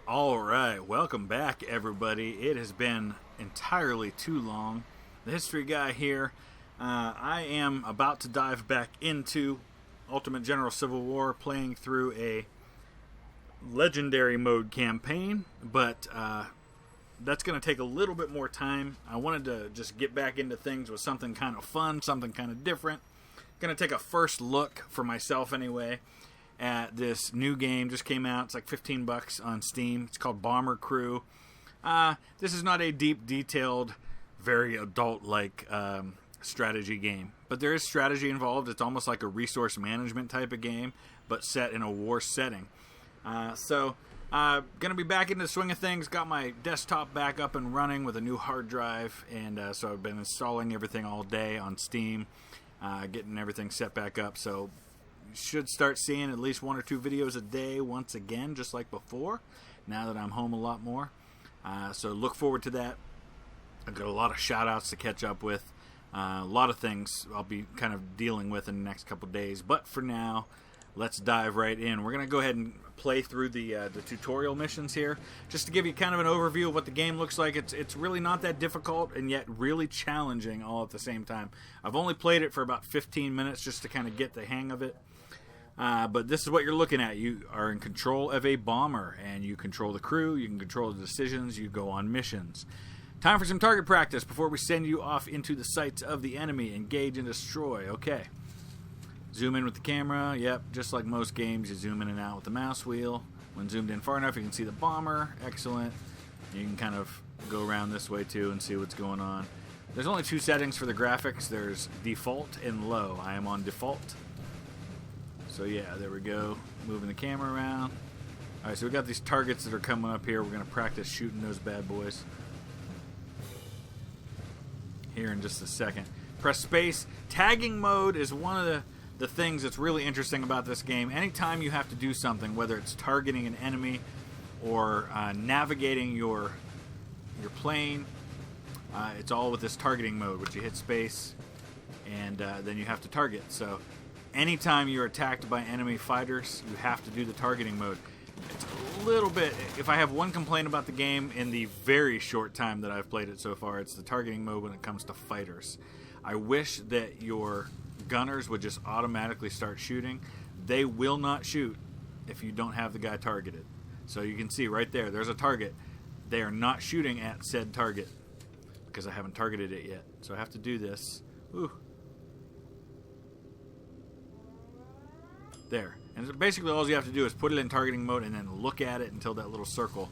All right, welcome back, everybody. It has been entirely too long. The history guy here. I am about to dive back into Ultimate General Civil War, playing through a legendary mode campaign, but that's going to take a little bit more time. I wanted to just get back into things with something kind of fun, something kind of different. Going to take a first look for myself anyway at this new game. Just came out. It's like $15 on Steam. It's called Bomber Crew. This is not a deep, detailed, very adult-like strategy game, but there is strategy involved. It's almost like a resource management type of game, but set in a war setting. Gonna be back into the swing of things. Got my desktop back up and running with a new hard drive, and so I've been installing everything all day on Steam, getting everything set back up. So should start seeing at least 1 or 2 videos a day once again, just like before, now that I'm home a lot more. So look forward to that. I've got a lot of shout outs to catch up with, a lot of things I'll be kind of dealing with in the next couple days, but for now, let's dive right in. We're going to go ahead and play through the tutorial missions here, just to give you kind of an overview of what the game looks like. It's really not that difficult, and yet really challenging all at the same time. I've only played it for about 15 minutes just to kind of get the hang of it. But this is what you're looking at. You are in control of a bomber, and you control the crew, you can control the decisions, you go on missions. Time for some target practice before we send you off into the sights of the enemy. Engage and destroy. Okay. Zoom in with the camera. Yep, just like most games, you zoom in and out with the mouse wheel. When zoomed in far enough, you can see the bomber. Excellent. You can kind of go around this way too and see what's going on. There's only 2 settings for the graphics. There's default and low. I am on default. So yeah, there we go. Moving the camera around. Alright, so we got these targets that are coming up here. We're going to practice shooting those bad boys here in just a second. Press space. Tagging mode is one of the things that's really interesting about this game. Anytime you have to do something, whether it's targeting an enemy or navigating your plane, it's all with this targeting mode, which you hit space and then you have to target. So anytime you're attacked by enemy fighters, you have to do the targeting mode. It's a little bit, if I have one complaint about the game in the very short time that I've played it so far, it's the targeting mode when it comes to fighters. I wish that your gunners would just automatically start shooting. They will not shoot if you don't have the guy targeted. So you can see right there, there's a target. They are not shooting at said target because I haven't targeted it yet. So I have to do this. Ooh. There. And basically all you have to do is put it in targeting mode and then look at it until that little circle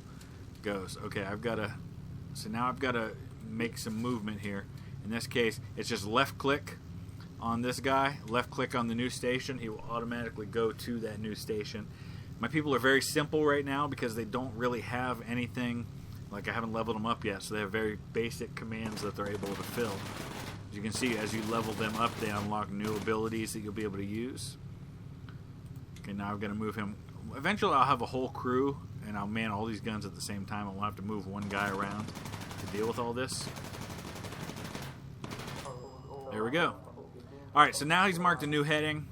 goes. Okay, so now I've got to make some movement here. In this case, it's just left click on this guy, left click on the new station. He will automatically go to that new station. My people are very simple right now because they don't really have anything, like I haven't leveled them up yet, so they have very basic commands that they're able to fill. As you can see, as you level them up, they unlock new abilities that you'll be able to use. Okay, now I'm going to move him. Eventually I'll have a whole crew and I'll man all these guns at the same time. I won't have to move one guy around to deal with all this. There we go. Alright, so now he's marked a new heading.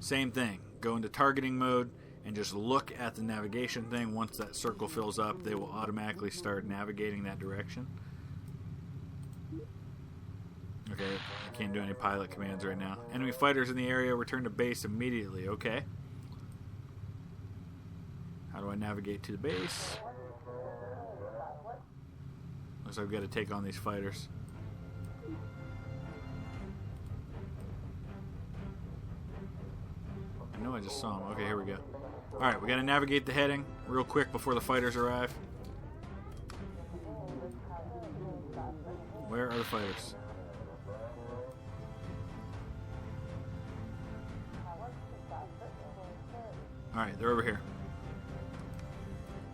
Same thing. Go into targeting mode and just look at the navigation thing. Once that circle fills up, they will automatically start navigating that direction. Okay, I can't do any pilot commands right now. Enemy fighters in the area, return to base immediately. Okay. How do I navigate to the base? Looks like I've got to take on these fighters. I know I just saw him. Okay, here we go. Alright, we got to navigate the heading real quick before the fighters arrive. Where are the fighters? Alright, they're over here.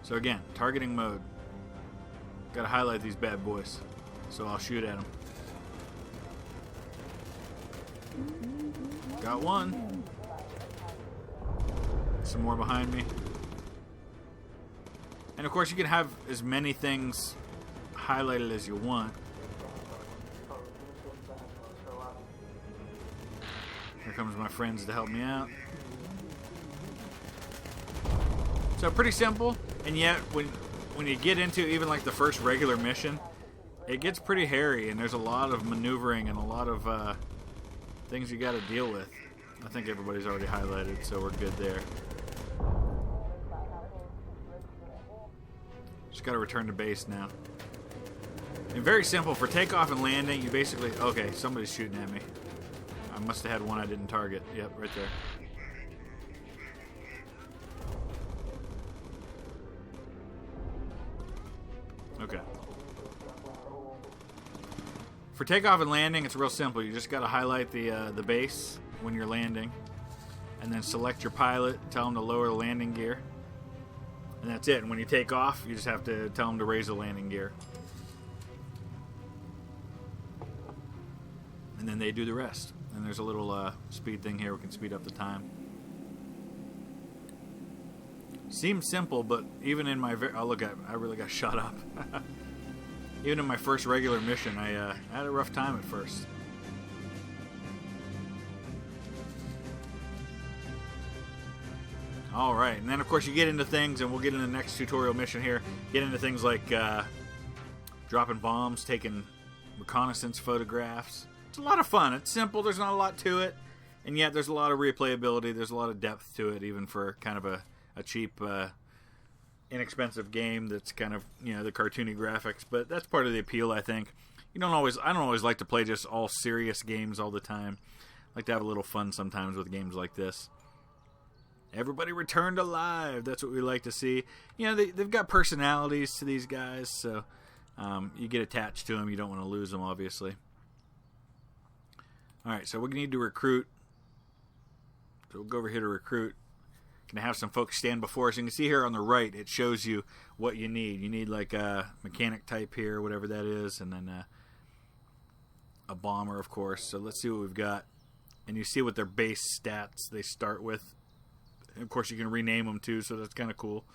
So again, targeting mode. Gotta highlight these bad boys. So I'll shoot at them. Got one. Some more behind me. And of course you can have as many things highlighted as you want. Here comes my friends to help me out. So pretty simple. And yet, when you get into even like the first regular mission, it gets pretty hairy, and there's a lot of maneuvering and a lot of things you got to deal with. I think everybody's already highlighted, so we're good there. Just got to return to base now. And very simple. For takeoff and landing, you basically... Okay, somebody's shooting at me. I must have had one I didn't target. Yep, right there. Okay. For takeoff and landing, it's real simple. You just got to highlight the base when you're landing, and then select your pilot, tell him to lower the landing gear, and that's it. And when you take off, you just have to tell him to raise the landing gear, and then they do the rest. And there's a little speed thing here. We can speed up the time. Seems simple, but even in my I really got shot up. Even in my first regular mission, I had a rough time at first. Alright, and then of course you get into things, and we'll get into the next tutorial mission here, get into things like dropping bombs, taking reconnaissance photographs. It's a lot of fun. It's simple, there's not a lot to it, and yet there's a lot of replayability, there's a lot of depth to it, even for kind of a cheap, inexpensive game that's kind of, the cartoony graphics, but that's part of the appeal, I think. I don't always like to play just all serious games all the time. I like to have a little fun sometimes with games like this. Everybody returned alive. That's what we like to see. They've got personalities to these guys, so you get attached to them. You don't want to lose them, obviously. All right, so we need to recruit. So we'll go over here to recruit. Going to have some folks stand before us. You can see here on the right, it shows you what you need. You need like a mechanic type here, whatever that is, and then a bomber, of course. So let's see what we've got. And you see what their base stats they start with. And of course, you can rename them too, so that's kind of cool.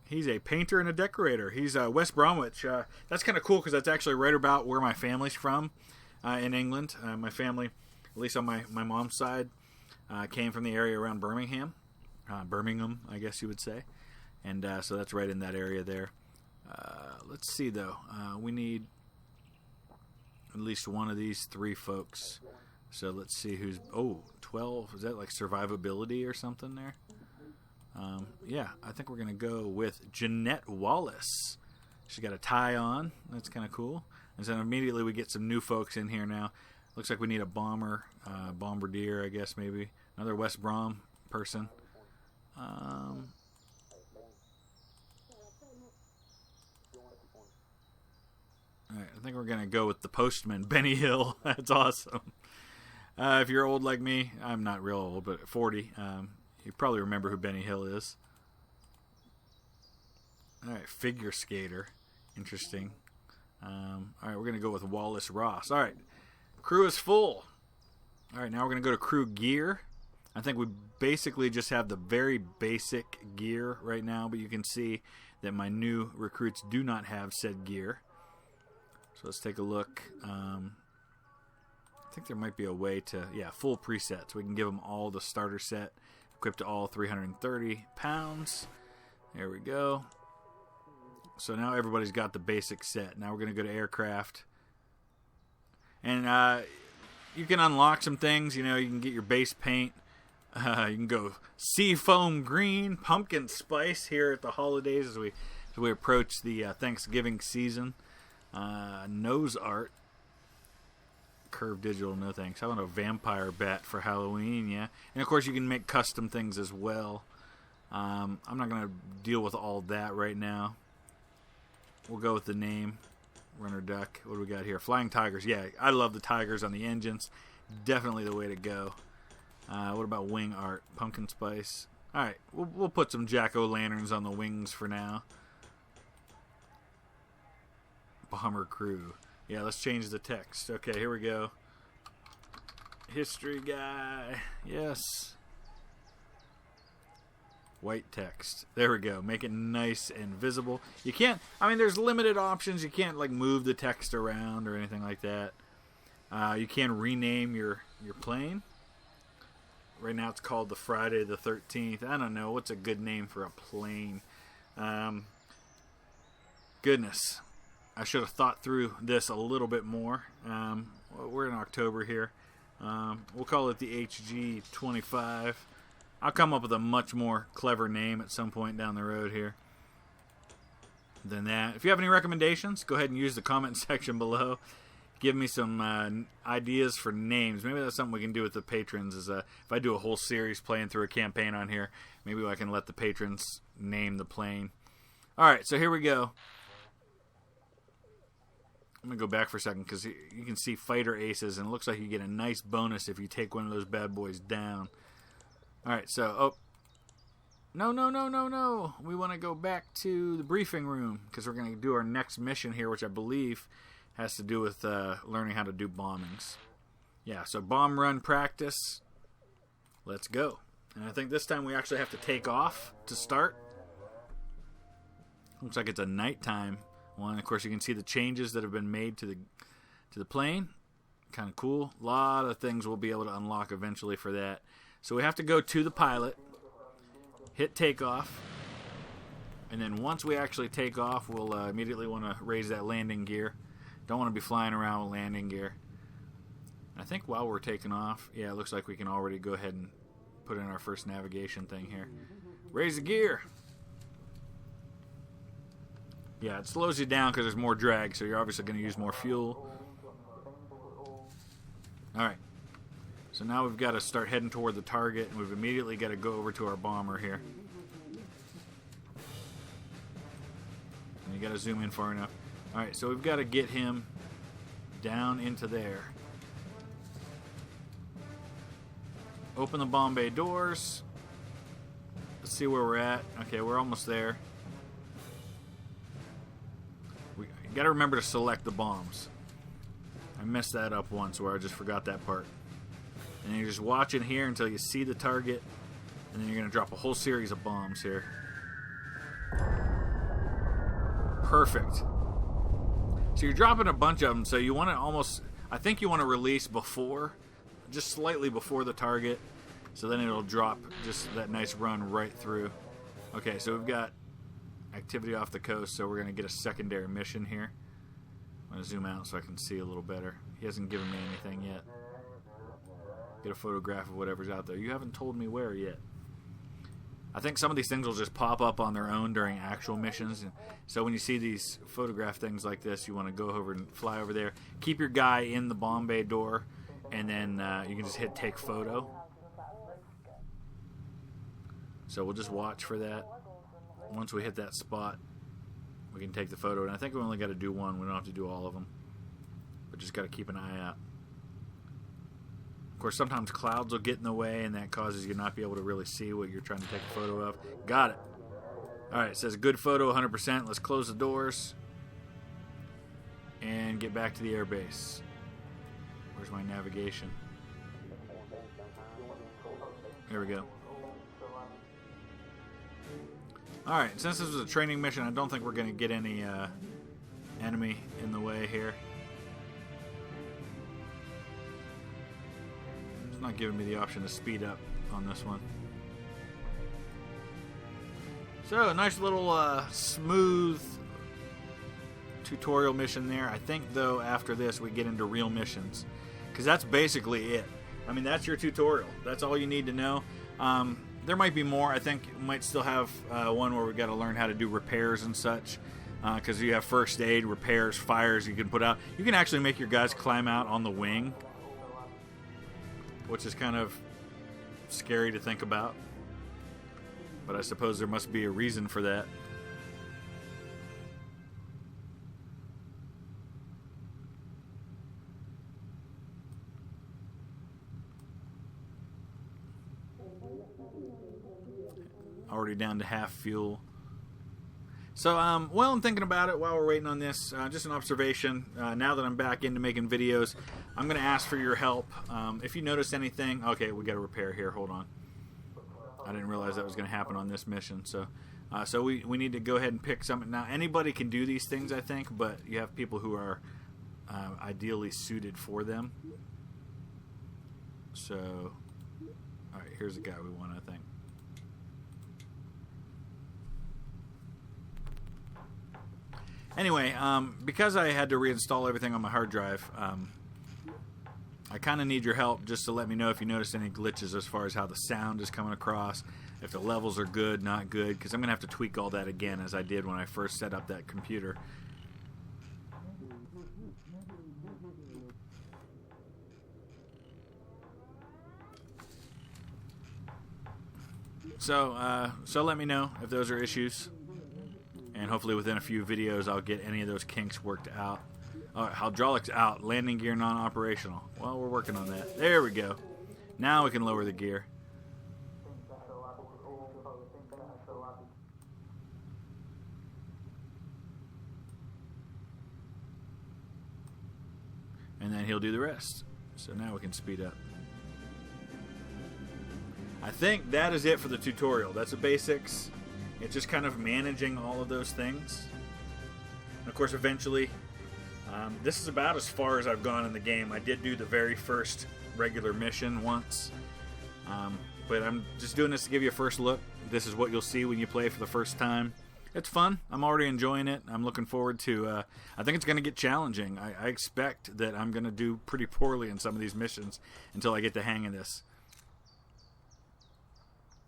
He's a painter and a decorator. He's West Bromwich. That's kind of cool because that's actually right about where my family's from in England. My family, at least on my mom's side, came from the area around Birmingham, I guess you would say. And so that's right in that area there. Let's see, though. We need at least one of these three folks. So let's see who's... Oh, 12. Is that like survivability or something there? Yeah, I think we're going to go with Jeanette Wallace. She's got a tie on. That's kind of cool. And so immediately we get some new folks in here now. Looks like we need a bomber, bombardier, I guess, maybe. Another West Brom person. All right, I think we're going to go with the postman, Benny Hill. That's awesome. If you're old like me, I'm not real old, but 40, you probably remember who Benny Hill is. All right, figure skater. Interesting. All right, we're going to go with Wallace Ross. All right, crew is full. All right, now we're going to go to crew gear. I think we basically just have the very basic gear right now, but you can see that my new recruits do not have said gear. So let's take a look. I think there might be a way to, full presets. We can give them all the starter set, equipped to all 330 pounds. There we go. So now everybody's got the basic set. Now we're going to go to aircraft. And you can unlock some things. You can get your base paint. You can go seafoam green, pumpkin spice here at the holidays as we approach the Thanksgiving season. Nose art. Curved digital, no thanks. How about a vampire bat for Halloween? Yeah. And of course you can make custom things as well. I'm not going to deal with all that right now. We'll go with the name. Runner duck. What do we got here? Flying tigers. Yeah, I love the tigers on the engines. Definitely the way to go. What about wing art? Pumpkin spice. Alright, we'll put some jack-o'-lanterns on the wings for now. Bomber crew. Yeah, let's change the text. Okay, here we go. History guy. Yes. White text. There we go. Make it nice and visible. You can't... there's limited options. You can't, move the text around or anything like that. You can rename your plane. Right now it's called the Friday the 13th. I don't know. What's a good name for a plane? Goodness, I should have thought through this a little bit more. We're in October here. We'll call it the HG25. I'll come up with a much more clever name at some point down the road here than that. If you have any recommendations, go ahead and use the comment section below. Give me some ideas for names. Maybe that's something we can do with the patrons. Is if I do a whole series playing through a campaign on here, maybe I can let the patrons name the plane. All right, so here we go. I'm going to go back for a second because you can see fighter aces, and it looks like you get a nice bonus if you take one of those bad boys down. All right, so, No. We want to go back to the briefing room because we're going to do our next mission here, which I believe has to do with learning how to do bombings. Yeah, so bomb run practice. Let's go. And I think this time we actually have to take off to start. Looks like it's a nighttime one. Of course, you can see the changes that have been made to the plane. Kind of cool. A lot of things we'll be able to unlock eventually for that. So we have to go to the pilot, hit takeoff, and then once we actually take off, we'll immediately want to raise that landing gear. Don't want to be flying around with landing gear. I think while we're taking off, yeah, it looks like we can already go ahead and put in our first navigation thing here. Raise the gear. Yeah, it slows you down because there's more drag, so you're obviously going to use more fuel. Alright, so now we've got to start heading toward the target, and we've immediately got to go over to our bomber here. And you got to zoom in far enough. Alright, so we've got to get him down into there. Open the bomb bay doors. Let's see where we're at. Okay, we're almost there. You got to remember to select the bombs. I messed that up once where I just forgot that part. And you're just watching here until you see the target, and then you're going to drop a whole series of bombs here. Perfect. So you're dropping a bunch of them, so you want to almost, I think you want to release before, just slightly before the target, so then it'll drop just that nice run right through. Okay, so we've got activity off the coast, so we're going to get a secondary mission here. I'm going to zoom out so I can see a little better. He hasn't given me anything yet. Get a photograph of whatever's out there. You haven't told me where yet. I think some of these things will just pop up on their own during actual missions. So when you see these photograph things like this, you want to go over and fly over there. Keep your guy in the bomb bay door, and then you can just hit take photo. So we'll just watch for that. Once we hit that spot, we can take the photo. And I think we only got to do one. We don't have to do all of them. But just got to keep an eye out. Of course, sometimes clouds will get in the way, and that causes you not be able to really see what you're trying to take a photo of. Got it. All right, it says good photo, 100%. Let's close the doors and get back to the airbase. Where's my navigation? There we go. Alright, since this was a training mission, I don't think we're going to get any enemy in the way here. It's not giving me the option to speed up on this one. So, a nice little smooth tutorial mission there. I think, though, after this we get into real missions. Because that's basically it. I mean, that's your tutorial. That's all you need to know. There might be more. I think we might still have one where we've got to learn how to do repairs and such. Because you have first aid, repairs, fires you can put out. You can actually make your guys climb out on the wing. Which is kind of scary to think about. But I suppose there must be a reason for that. Already down to half fuel. So, while I'm thinking about it, while we're waiting on this, just an observation. Now that I'm back into making videos, I'm going to ask for your help. If you notice anything... Okay, we got a repair here. Hold on. I didn't realize that was going to happen on this mission. So we need to go ahead and pick something. Now, anybody can do these things, I think, but you have people who are ideally suited for them. So, all right, here's the guy we want, I think. Anyway, because I had to reinstall everything on my hard drive, I kind of need your help just to let me know if you noticed any glitches as far as how the sound is coming across, if the levels are good, not good, because I'm going to have to tweak all that again as I did when I first set up that computer. So let me know if those are issues, and hopefully within a few videos I'll get any of those kinks worked out. Hydraulics out, landing gear non-operational. Well, we're working on that. There we go. Now we can lower the gear. And then he'll do the rest. So now we can speed up. I think that is it for the tutorial. That's the basics. It's just kind of managing all of those things. And of course, eventually, this is about as far as I've gone in the game. I did do the very first regular mission once. But I'm just doing this to give you a first look. This is what you'll see when you play for the first time. It's fun. I'm already enjoying it. I'm looking forward to... I think it's going to get challenging. I expect that I'm going to do pretty poorly in some of these missions until I get the hang of this.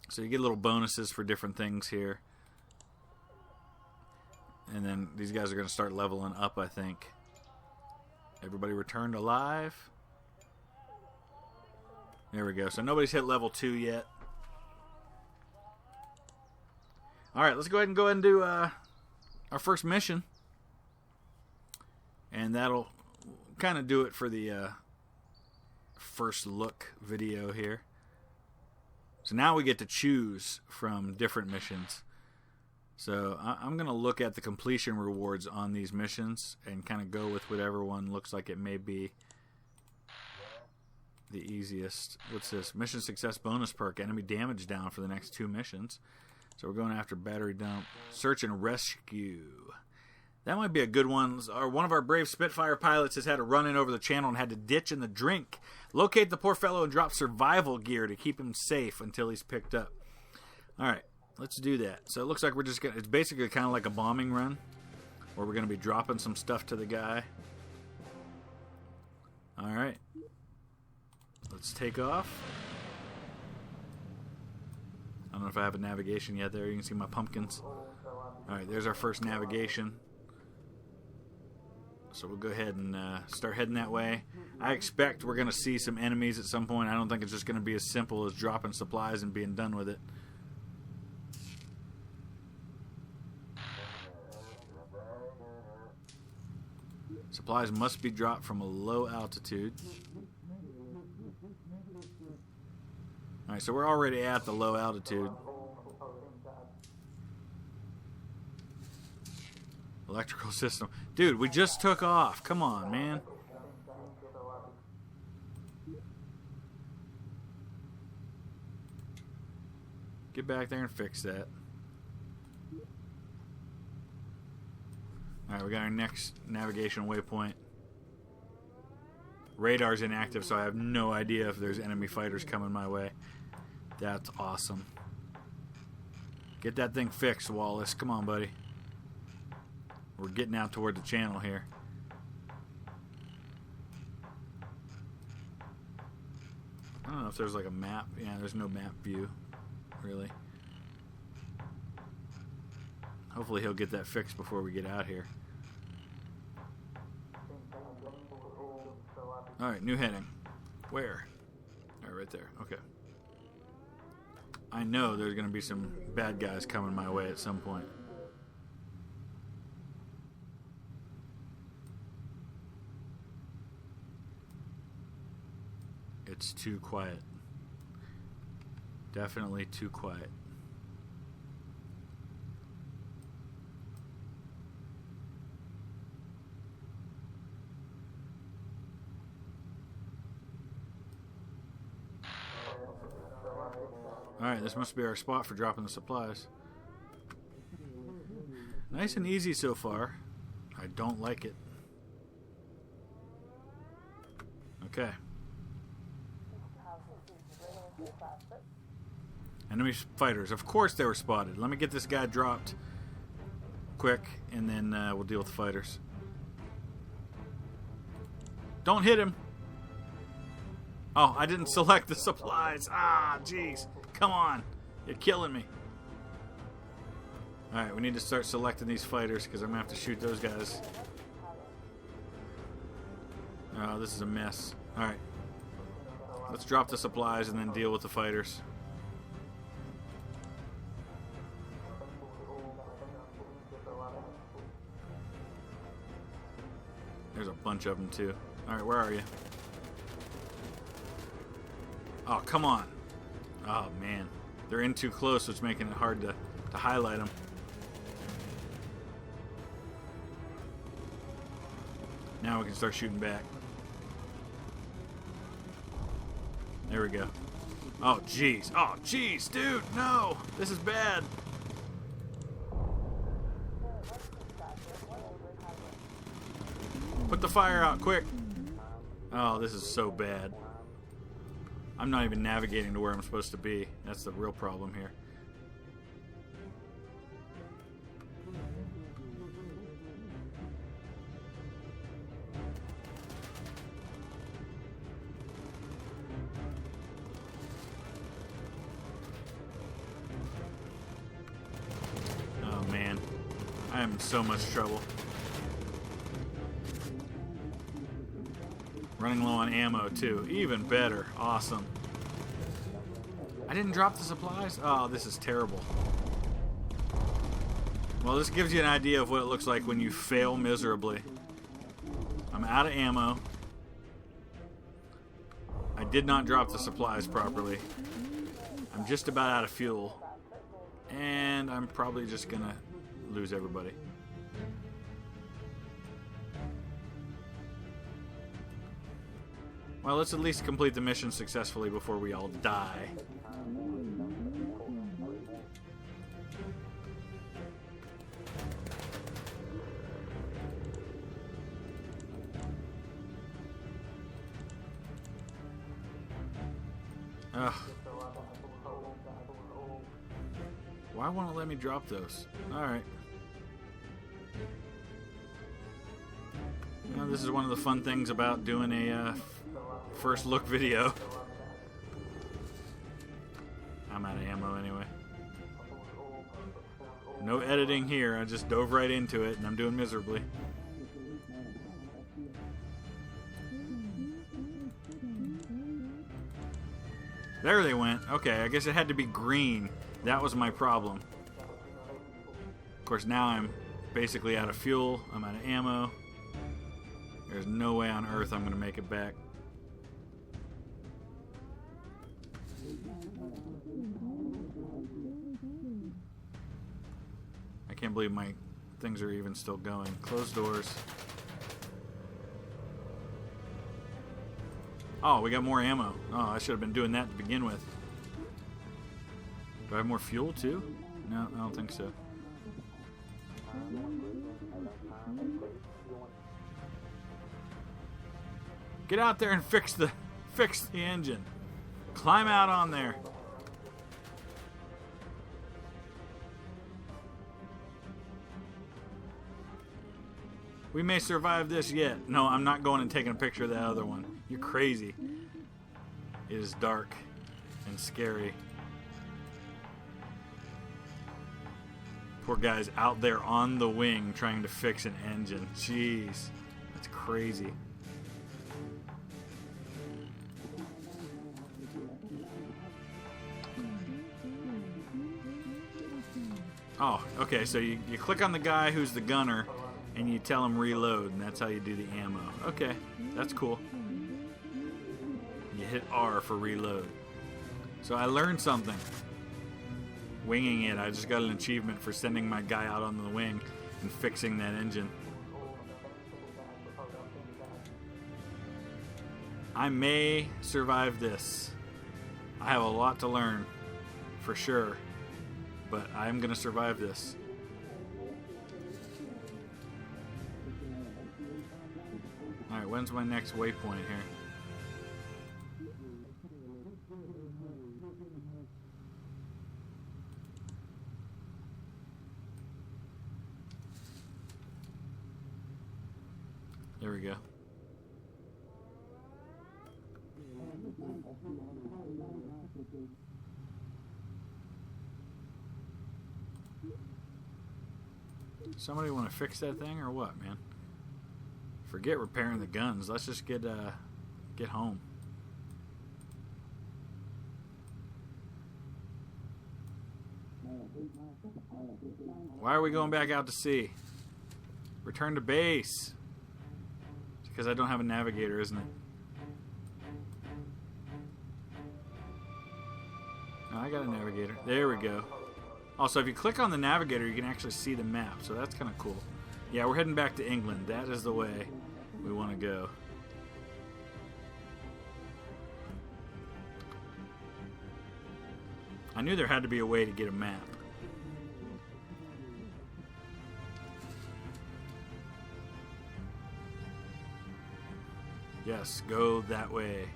So you get little bonuses for different things here. And then these guys are going to start leveling up, I think. Everybody returned alive. There we go. So nobody's hit level 2 yet. Alright, let's go ahead and do our first mission. And that'll kind of do it for the first look video here. So now we get to choose from different missions. So I'm going to look at the completion rewards on these missions and kind of go with whatever one looks like it may be the easiest. What's this? Mission success bonus perk. Enemy damage down for the next 2 missions. So we're going after battery dump. Search and rescue. That might be a good one. One of our brave Spitfire pilots has had a run-in over the channel and had to ditch in the drink. Locate the poor fellow and drop survival gear to keep him safe until he's picked up. Alright, let's do that. So it looks like we're just going to... It's basically kind of like a bombing run, where we're going to be dropping some stuff to the guy. Alright. Let's take off. I don't know if I have a navigation yet there. You can see my pumpkins. Alright, there's our first navigation. So we'll go ahead and start heading that way. I expect we're going to see some enemies at some point. I don't think it's just going to be as simple as dropping supplies and being done with it. Supplies must be dropped from a low altitude. Alright, so we're already at the low altitude. Electrical system. Dude, we just took off. Come on, man. Get back there and fix that. Alright, we got our next navigation waypoint. Radar's inactive, so I have no idea if there's enemy fighters coming my way. That's awesome. Get that thing fixed, Wallace. Come on, buddy. We're getting out toward the channel here. I don't know if there's like a map. Yeah, there's no map view, really. Hopefully he'll get that fixed before we get out here. Alright, new heading. Where? Alright, right there. Okay. I know there's going to be some bad guys coming my way at some point. It's too quiet. Definitely too quiet. Alright, this must be our spot for dropping the supplies. Nice and easy so far. I don't like it. Okay. Enemy fighters. Of course they were spotted. Let me get this guy dropped quick, and then we'll deal with the fighters. Don't hit him! Oh, I didn't select the supplies. Ah, jeez. Come on. You're killing me. Alright, we need to start selecting these fighters because I'm going to have to shoot those guys. Oh, this is a mess. Alright. Let's drop the supplies and then deal with the fighters. There's a bunch of them too. Alright, where are you? Oh, come on. Oh, man. They're in too close, so it's making it hard to highlight them. Now we can start shooting back. There we go. Oh, jeez. Oh, jeez, dude. No. This is bad. Put the fire out, quick. Oh, this is so bad. I'm not even navigating to where I'm supposed to be. That's the real problem here. Oh man, I am in so much trouble. Running low on ammo too. Even better. Awesome. I didn't drop the supplies? Oh, this is terrible. Well, this gives you an idea of what it looks like when you fail miserably. I'm out of ammo. I did not drop the supplies properly. I'm just about out of fuel. And I'm probably just gonna lose everybody. Well, let's at least complete the mission successfully before we all die. Ugh. Why won't it let me drop those? Alright. You know, this is one of the fun things about doing a first look video. I'm out of ammo anyway. No editing here. I just dove right into it and I'm doing miserably. There they went. Okay, I guess it had to be green. That was my problem. Of course, now I'm basically out of fuel. I'm out of ammo. There's no way on earth I'm going to make it back. I can't believe my things are even still going. Closed doors. Oh, we got more ammo. Oh, I should have been doing that to begin with. Do I have more fuel too? No, I don't think so. Get out there and fix the engine. Climb out on there. We may survive this yet. No, I'm not going and taking a picture of that other one. You're crazy. It is dark and scary. Poor guy's out there on the wing trying to fix an engine. Jeez. That's crazy. Oh, okay, so you click on the guy who's the gunner and you tell him reload, and that's how you do the ammo. Okay, that's cool. You hit R for reload. So I learned something. Winging it, I just got an achievement for sending my guy out on the wing and fixing that engine. I may survive this. I have a lot to learn, for sure. But I'm going to survive this. Alright, when's my next waypoint here? There we go. Somebody want to fix that thing or what, man? Forget repairing the guns. Let's just get home. Why are we going back out to sea? Return to base. It's because I don't have a navigator, isn't it? Oh, I got a navigator. There we go. Also, if you click on the navigator, you can actually see the map, so that's kind of cool. Yeah, we're heading back to England. That is the way we want to go. I knew there had to be a way to get a map. Yes, go that way.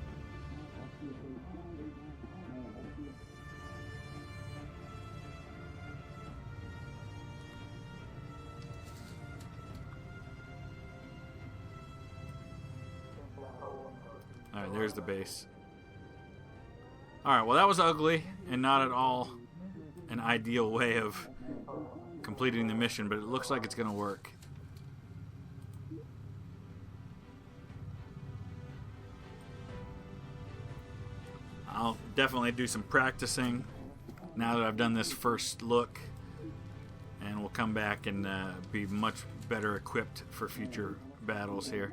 Alright, there's the base. Alright, well that was ugly and not at all an ideal way of completing the mission, but it looks like it's going to work. I'll definitely do some practicing now that I've done this first look, and we'll come back and be much better equipped for future battles here.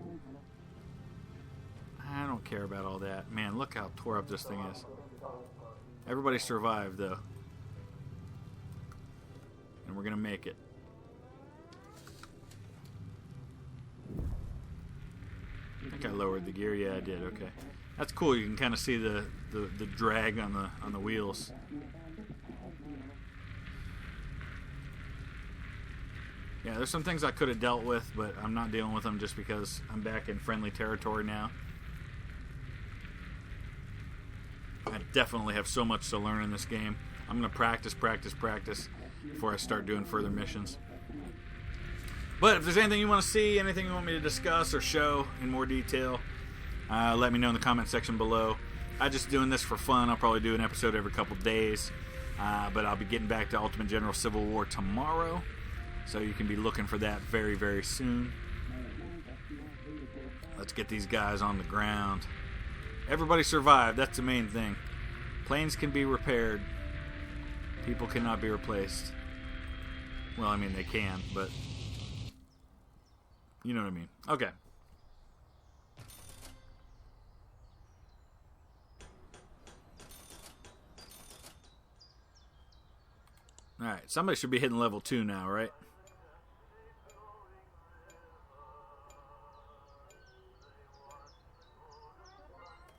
I don't care about all that. Man, look how tore up this thing is. Everybody survived, though. And we're going to make it. I think I lowered the gear. Yeah, I did. Okay. That's cool. You can kind of see the drag on the wheels. Yeah, there's some things I could have dealt with, but I'm not dealing with them just because I'm back in friendly territory now. I definitely have so much to learn in this game. I'm going to practice before I start doing further missions. But if there's anything you want to see, anything you want me to discuss or show in more detail, let me know in the comment section below. I'm just doing this for fun. I'll probably do an episode every couple days. But I'll be getting back to Ultimate General Civil War tomorrow. So you can be looking for that very, very soon. Let's get these guys on the ground. Everybody survived. That's the main thing. Planes can be repaired. People cannot be replaced. Well, I mean, they can, but you know what I mean. Okay. Alright, somebody should be hitting level 2 now, right?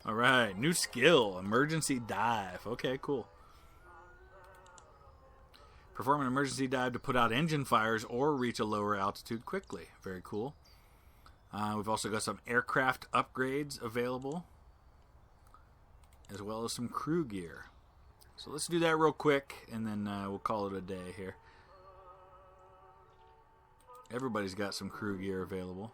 Alright, new skill, emergency dive. Okay, cool. Perform an emergency dive to put out engine fires or reach a lower altitude quickly. Very cool. We've also got some aircraft upgrades available, as well as some crew gear. So let's do that real quick, and then we'll call it a day here. Everybody's got some crew gear available.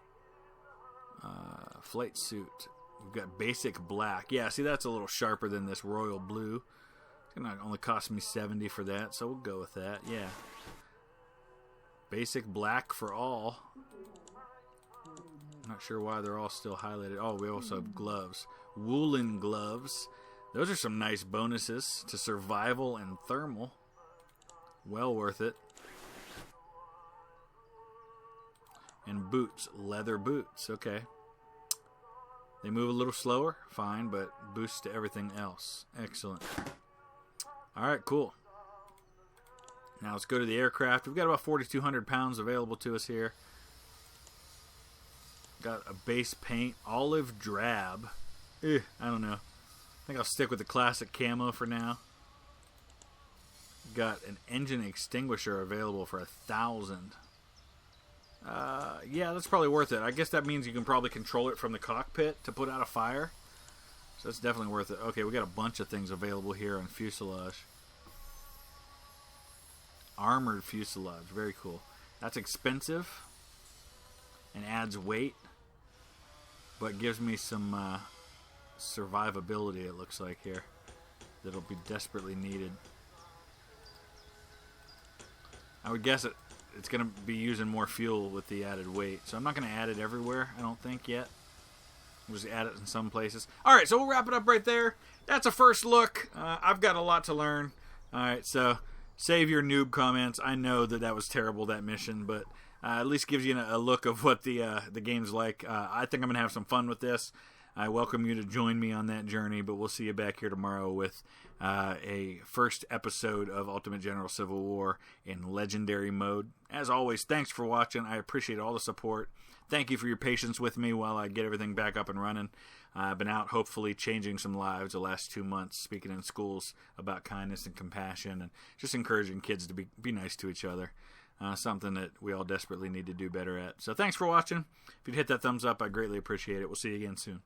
Flight suit. We've got basic black. Yeah, see, that's a little sharper than this royal blue. It's going to only cost me $70 for that, so we'll go with that. Yeah. Basic black for all. Not sure why they're all still highlighted. Oh, we also have gloves. Woolen gloves. Those are some nice bonuses to survival and thermal. Well worth it. And boots. Leather boots. Okay. They move a little slower. Fine, but boosts to everything else. Excellent. Alright, cool. Now let's go to the aircraft. We've got about 4,200 pounds available to us here. Got a base paint. Olive drab. I don't know. I think I'll stick with the classic camo for now. Got an engine extinguisher available for 1,000. Yeah, that's probably worth it. I guess that means you can probably control it from the cockpit to put out a fire. So that's definitely worth it. Okay, we got a bunch of things available here on fuselage. Armored fuselage. Very cool. That's expensive and adds weight. but gives me some survivability, it looks like here, that'll be desperately needed. I would guess it's going to be using more fuel with the added weight, so I'm not going to add it everywhere, I don't think, yet. We'll just add it in some places. Alright, so we'll wrap it up right there. That's a first look. I've got a lot to learn. Alright, so save your noob comments. I know that was terrible, that mission, but at least gives you a look of what the game's like. I think I'm going to have some fun with this. I welcome you to join me on that journey, but we'll see you back here tomorrow with a first episode of Ultimate General Civil War in Legendary mode. As always, thanks for watching. I appreciate all the support. Thank you for your patience with me while I get everything back up and running. I've been out hopefully changing some lives the last 2 months, speaking in schools about kindness and compassion and just encouraging kids to be nice to each other. Something that we all desperately need to do better at. So thanks for watching. If you'd hit that thumbs up, I'd greatly appreciate it. We'll see you again soon.